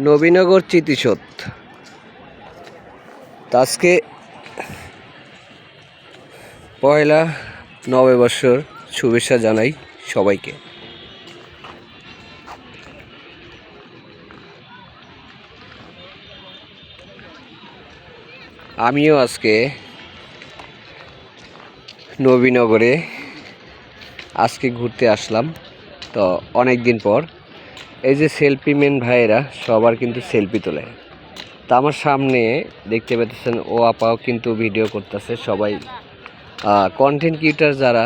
নবীনগর চিতিশোত। আজকে পয়লা নববর্ষর শুভেচ্ছা জানাই সবাইকে। আমিও আজকে নবীনগরে ঘুরতে আসলাম। তো অনেক দিন পর এই যে সেলফি মেন ভাইয়েরা সবার কিন্তু সেলফি তোলে। তা আমার সামনে দেখতে পাচ্ছেন ও আপাও কিন্তু ভিডিও করতেছে। সবাই কন্টেন্ট ক্রিয়েটর যারা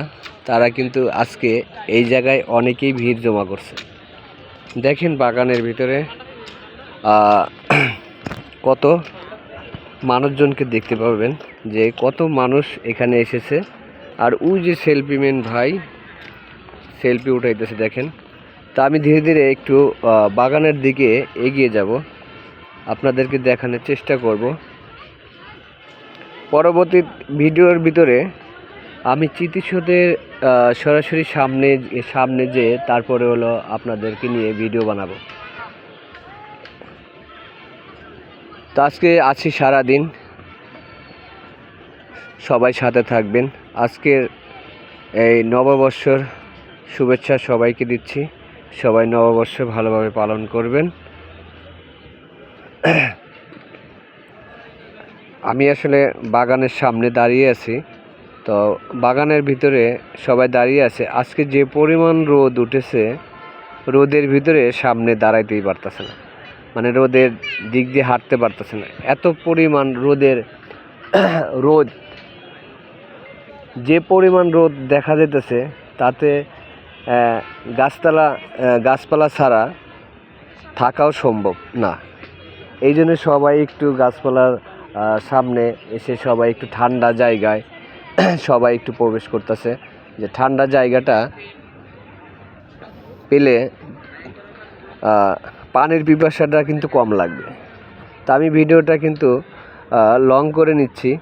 তারা কিন্তু আজকে এই জায়গায় অনেকেই ভিড় জমা করছে। দেখেন বাগানের ভিতরে কত মানুষজনকে দেখতে পাবেন যে কত মানুষ এখানে এসেছে। আর ওই যে সেলফি মেন ভাই সেলফি উঠাইতেছে দেখেন। তা আমি ধীরে ধীরে একটু বাগানের দিকে এগিয়ে যাব, আপনাদেরকে দেখানোর চেষ্টা করব। পরবর্তী ভিডিওর ভিতরে আমি চিতিশোতের সরাসরি সামনে যে তারপরে হলো আপনাদেরকে নিয়ে ভিডিও বানাবো। তো আজকে আছি সারাদিন, সবাই সাথে থাকবেন। আজকের এই নববর্ষর শুভেচ্ছা সবাইকে দিচ্ছি। সবাই নববর্ষ ভালোভাবে পালন করবেন। আমি আসলে বাগানের সামনে দাঁড়িয়ে আছি। তো বাগানের ভিতরে সবাই দাঁড়িয়ে আছে। আজকে যে পরিমাণ রোদ উঠেছে, রোদের ভিতরে সামনে দাঁড়াইতেই পারতেছে না, মানে রোদের দিক দিয়ে হাঁটতে পারতেছে না, এত পরিমাণ রোদ যে পরিমাণ রোদ দেখা যেতেছে তাতে গাছপালা ছাড়া থাকাও সম্ভব না। এই জন্য সবাই একটু গাছপালার সামনে এসে সবাই একটু ঠান্ডা জায়গায় সবাই একটু প্রবেশ করতেছে, যে ঠান্ডা জায়গাটা পেলে পানির পিপাসাটা কিন্তু কম লাগবে। তা আমি ভিডিওটা কিন্তু লং করে নিচ্ছি।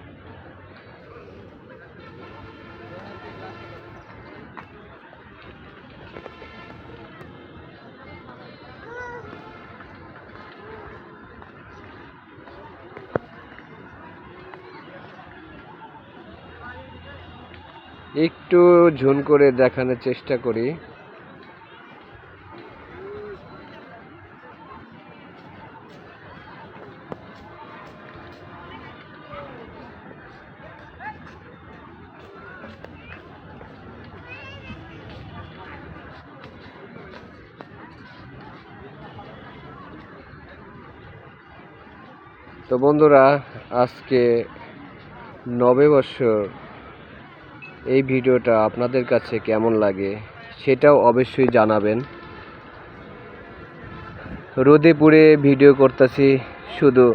একটু ঝুন করে দেখানোর চেষ্টা করি। তো বন্ধুরা, আজকে নববর্ষর এই ভিডিওটা আপনাদের কাছে কেমন লাগে সেটাও অবশ্যই জানাবেন। রোদে পুড়ে ভিডিও করতেছি, শুধু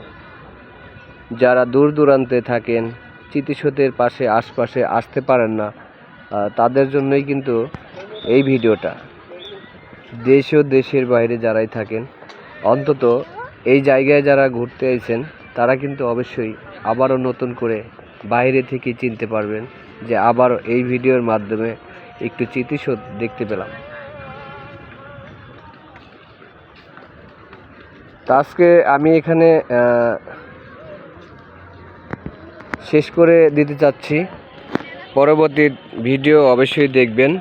যারা দূর দূরান্তে থাকেন, চিতিশোতের আশপাশে আসতে পারেন না, তাদের জন্যই কিন্তু এই ভিডিওটা। দেশ ও দেশের বাইরে যারাই থাকেন, অন্তত এই জায়গায় যারা ঘুরতে আইছেন তারা কিন্তু অবশ্যই আবারও নতুন করে বাইরে থেকে চিনতে পারবেন যে আবার এই ভিডিওর মাধ্যমে একটু চিতিশোত দেখতে পেলাম। তো আজকে আমি এখানে শেষ করে দিতে চাচ্ছি। পরবর্তী ভিডিও অবশ্যই দেখবেন।